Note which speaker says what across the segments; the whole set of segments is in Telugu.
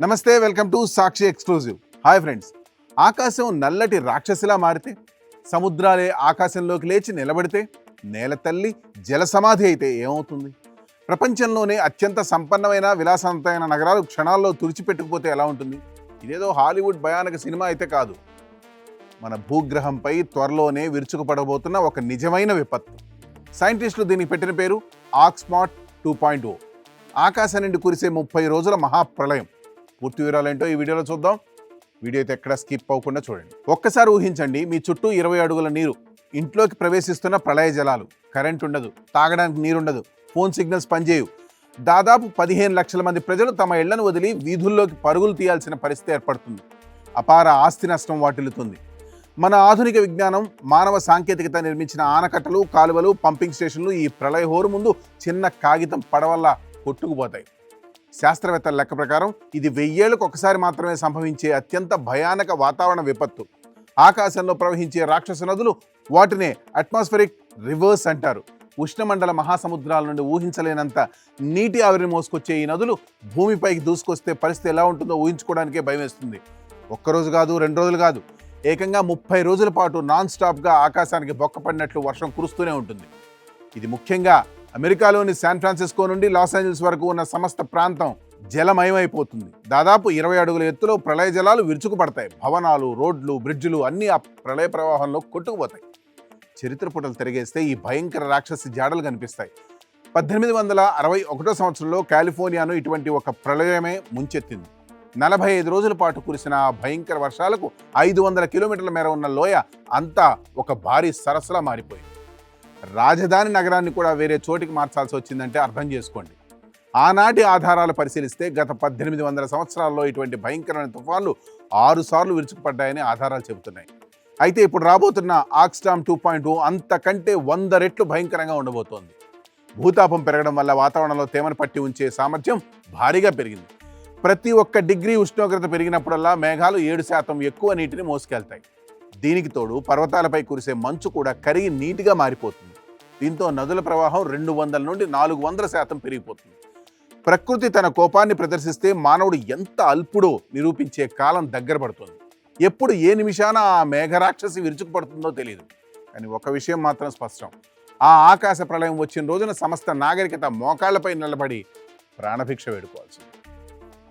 Speaker 1: నమస్తే, welcome to Sakshi exclusive. Hi friends, ఆకాశం నల్లటి రాక్షసిలా మారితే, సముద్రాలే ఆకాశంలోకి లేచి నిలబడితే, నేల తల్లి జలసమాధి అయితే ఏమవుతుంది? ప్రపంచంలోనే అత్యంత సంపన్నమైన విలాసవంతమైన నగరాలు క్షణాల్లో తుడిచిపెట్టుకుపోతే ఎలా ఉంటుంది? ఇదేదో హాలీవుడ్ భయానక సినిమా అయితే కాదు. మన భూగ్రహంపై త్వరలోనే విరుచుకుపడబోతున్న ఒక నిజమైన విపత్తు. సైంటిస్టులు దీనికి పెట్టిన పేరు ఆక్స్మాట్ 2.0. ఆకాశం నుండి కురిసే 30 రోజుల మహాప్రళయం. పూర్తి వివరాలేంటో ఈ వీడియోలో చూద్దాం. వీడియో అయితే ఎక్కడ స్కిప్ అవ్వకుండా చూడండి. ఒక్కసారి ఊహించండి, మీ చుట్టూ 20 అడుగుల నీరు, ఇంట్లోకి ప్రవేశిస్తున్న ప్రళయ జలాలు, కరెంట్ ఉండదు, తాగడానికి నీరుండదు, ఫోన్ సిగ్నల్స్ పనిచేయవు. దాదాపు 15 లక్షల మంది ప్రజలు తమ ఇళ్లను వదిలి వీధుల్లోకి పరుగులు తీయాల్సిన పరిస్థితి ఏర్పడుతుంది. అపార ఆస్తి నష్టం వాటిల్లుతుంది. మన ఆధునిక విజ్ఞానం, మానవ సాంకేతికత నిర్మించిన ఆనకట్టలు, కాలువలు, పంపింగ్ స్టేషన్లు ఈ ప్రళయ హోరు ముందు చిన్న కాగితం పడవల్ల కొట్టుకుపోతాయి. శాస్త్రవేత్తల లెక్క ప్రకారం ఇది 1000 ఏళ్లకు ఒకసారి మాత్రమే సంభవించే అత్యంత భయానక వాతావరణ విపత్తు. ఆకాశంలో ప్రవహించే రాక్షస నదులు, వాటినే అట్మాస్ఫెరిక్ రివర్స్ అంటారు. ఉష్ణమండల మహాసముద్రాల నుండి ఊహించలేనంత నీటి ఆవిరిని మోసుకొచ్చే ఈ నదులు భూమిపైకి దూసుకొస్తే పరిస్థితి ఎలా ఉంటుందో ఊహించుకోవడానికే భయమేస్తుంది. ఒక్కరోజు కాదు, 2 రోజులు కాదు, ఏకంగా 30 రోజుల పాటు నాన్ స్టాప్గా ఆకాశానికి బొక్కపడినట్లు వర్షం కురుస్తూనే ఉంటుంది. ఇది ముఖ్యంగా అమెరికాలోని శాన్ ఫ్రాన్సిస్కో నుండి లాస్ ఏంజల్స్ వరకు ఉన్న సమస్త ప్రాంతం జలమయమైపోతుంది. దాదాపు 20 అడుగుల ఎత్తులో ప్రళయ జలాలు విరుచుకుపడతాయి. భవనాలు, రోడ్లు, బ్రిడ్జిలు అన్నీ ఆ ప్రళయ ప్రవాహంలో కొట్టుకుపోతాయి. చరిత్ర పుటలు తిరిగేస్తే ఈ భయంకర రాక్షసి జాడలు కనిపిస్తాయి. 1861 సంవత్సరంలో కాలిఫోర్నియాను ఇటువంటి ఒక ప్రళయమే ముంచెత్తింది. 45 రోజుల పాటు కురిసిన ఆ భయంకర వర్షాలకు 500 కిలోమీటర్ల మేర ఉన్న లోయ అంతా ఒక భారీ సరస్సులా మారిపోయింది. రాజధాని నగరాన్ని కూడా వేరే చోటికి మార్చాల్సి వచ్చిందంటే అర్థం చేసుకోండి. ఆనాటి ఆధారాలు పరిశీలిస్తే గత 1800 సంవత్సరాల్లో ఇటువంటి భయంకరమైన తుఫాన్లు 6 సార్లు విరుచుకుపడ్డాయని ఆధారాలు చెబుతున్నాయి. అయితే ఇప్పుడు రాబోతున్న ఆక్స్మాట్ 2.0 అంతకంటే 100 రెట్లు భయంకరంగా ఉండబోతోంది. భూతాపం పెరగడం వల్ల వాతావరణంలో తేమను పట్టి ఉంచే సామర్థ్యం భారీగా పెరిగింది. ప్రతి 1 డిగ్రీ ఉష్ణోగ్రత పెరిగినప్పుడల్లా మేఘాలు 7% ఎక్కువ నీటిని మోసుకెళ్తాయి. దీనికి తోడు పర్వతాలపై కురిసే మంచు కూడా కరిగి నీటిగా మారిపోతుంది. దీంతో నదుల ప్రవాహం 200 నుండి 400% పెరిగిపోతుంది. ప్రకృతి తన కోపాన్ని ప్రదర్శిస్తే మానవుడు ఎంత అల్పుడో నిరూపించే కాలం దగ్గర పడుతుంది. ఎప్పుడు ఏ నిమిషాన ఆ మేఘరాక్షసి విరుచుకుపడుతుందో తెలియదు. కానీ ఒక విషయం మాత్రం స్పష్టం, ఆ ఆకాశ ప్రళయం వచ్చిన రోజున సమస్త నాగరికత మోకాళ్లపై నిలబడి ప్రాణభిక్ష వేడుకోవాల్సింది.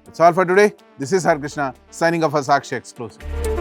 Speaker 1: That's all for today. This is Hare Krishna signing off for Sakshi Exclusive.